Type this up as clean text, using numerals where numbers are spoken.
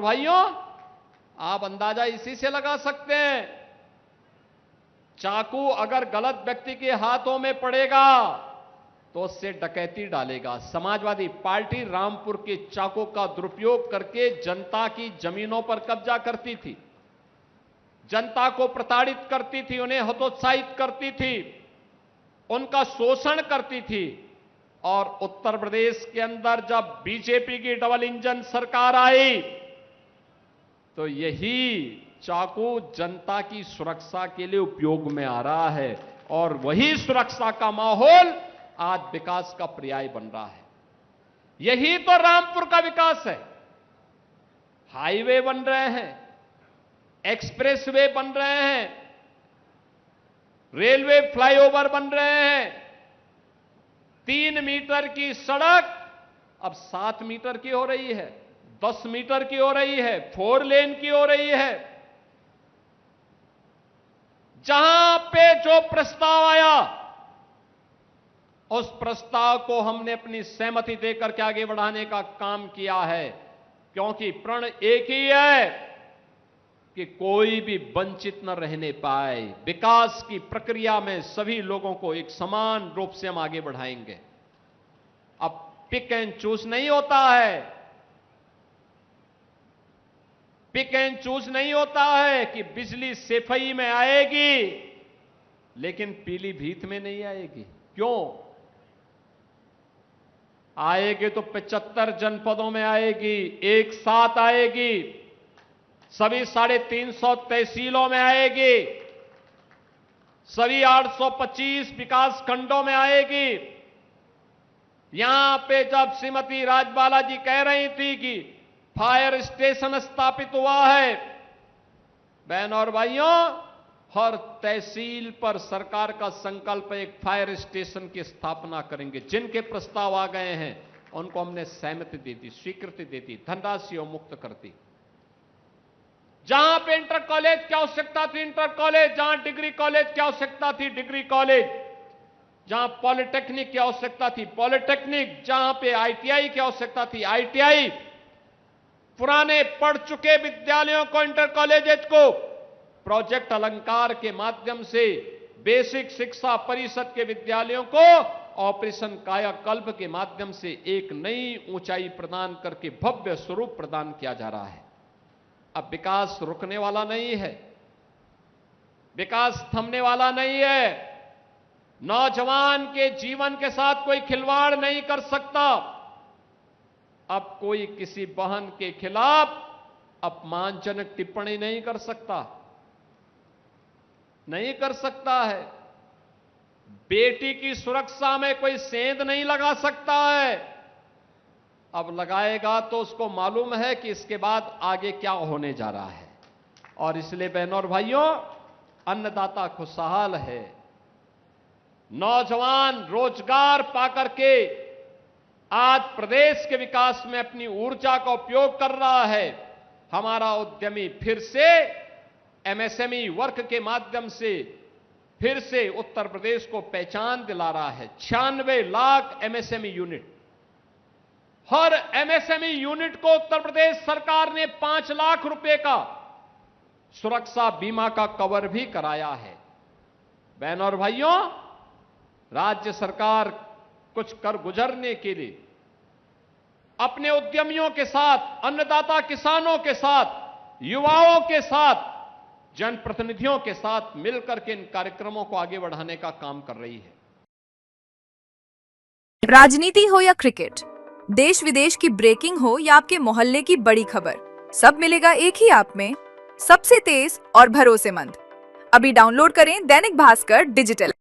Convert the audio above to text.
भाइयों, आप अंदाजा इसी से लगा सकते हैं, चाकू अगर गलत व्यक्ति के हाथों में पड़ेगा तो उससे डकैती डालेगा। समाजवादी पार्टी रामपुर के चाकू का दुरुपयोग करके जनता की जमीनों पर कब्जा करती थी, जनता को प्रताड़ित करती थी, उन्हें हतोत्साहित करती थी, उनका शोषण करती थी। और उत्तर प्रदेश के अंदर जब बीजेपी की डबल इंजन सरकार आई तो यही चाकू जनता की सुरक्षा के लिए उपयोग में आ रहा है और वही सुरक्षा का माहौल आज विकास का पर्याय बन रहा है। यही तो रामपुर का विकास है। हाईवे बन रहे हैं, एक्सप्रेसवे बन रहे हैं, रेलवे फ्लाईओवर बन रहे हैं, 3 मीटर की सड़क अब 7 मीटर की हो रही है, 10 मीटर की हो रही है, 4 लेन की हो रही है। जहां पे जो प्रस्ताव आया उस प्रस्ताव को हमने अपनी सहमति देकर के आगे बढ़ाने का काम किया है, क्योंकि प्रण एक ही है कि कोई भी वंचित न रहने पाए। विकास की प्रक्रिया में सभी लोगों को एक समान रूप से हम आगे बढ़ाएंगे। अब पिक एंड चूज नहीं होता है, पिक एंड चूज नहीं होता है कि बिजली सेफई में आएगी लेकिन पीलीभीत में नहीं आएगी। क्यों आएगी? तो 75 जनपदों में आएगी, एक साथ आएगी, सभी 350 तहसीलों में आएगी, सभी 825 विकास खंडों में आएगी। यहां पे जब श्रीमती राजबाला जी कह रही थी कि फायर स्टेशन स्थापित हुआ है, बहनों और भाइयों, हर तहसील पर सरकार का संकल्प है एक फायर स्टेशन की स्थापना करेंगे। जिनके प्रस्ताव आ गए हैं उनको हमने सहमति दे दी, स्वीकृति दे दी, धनराशि मुक्त कर दी। जहां पे इंटर कॉलेज की आवश्यकता थी इंटर कॉलेज, जहां डिग्री कॉलेज की आवश्यकता थी डिग्री कॉलेज, जहां पॉलिटेक्निक की आवश्यकता थी पॉलिटेक्निक, जहां पे आईटीआई की आवश्यकता थी आईटीआई, पुराने पढ़ चुके विद्यालयों को, इंटर कॉलेजेस को प्रोजेक्ट अलंकार के माध्यम से, बेसिक शिक्षा परिषद के विद्यालयों को ऑपरेशन कायाकल्प के माध्यम से एक नई ऊंचाई प्रदान करके भव्य स्वरूप प्रदान किया जा रहा है। अब विकास रुकने वाला नहीं है, विकास थमने वाला नहीं है। नौजवान के जीवन के साथ कोई खिलवाड़ नहीं कर सकता। अब कोई किसी बहन के खिलाफ अपमानजनक टिप्पणी नहीं कर सकता, नहीं कर सकता है। बेटी की सुरक्षा में कोई सेंध नहीं लगा सकता है। अब लगाएगा तो उसको मालूम है कि इसके बाद आगे क्या होने जा रहा है। और इसलिए बहनों और भाइयों, अन्नदाता खुशहाल है, नौजवान रोजगार पाकर के आज प्रदेश के विकास में अपनी ऊर्जा का उपयोग कर रहा है। हमारा उद्यमी फिर से एमएसएमई वर्क के माध्यम से फिर से उत्तर प्रदेश को पहचान दिला रहा है। 96 लाख एमएसएमई यूनिट, हर एमएसएमई यूनिट को उत्तर प्रदेश सरकार ने 5 लाख रुपए का सुरक्षा बीमा का कवर भी कराया है। बहनों और भाइयों, राज्य सरकार कुछ कर गुजरने के लिए अपने उद्यमियों के साथ, अन्नदाता किसानों के साथ, युवाओं के साथ, जनप्रतिनिधियों के साथ मिलकर के इन कार्यक्रमों को आगे बढ़ाने का काम कर रही है। राजनीति हो या क्रिकेट, देश विदेश की ब्रेकिंग हो या आपके मोहल्ले की बड़ी खबर, सब मिलेगा एक ही ऐप में, सबसे तेज और भरोसेमंद। अभी डाउनलोड करें दैनिक भास्कर डिजिटल।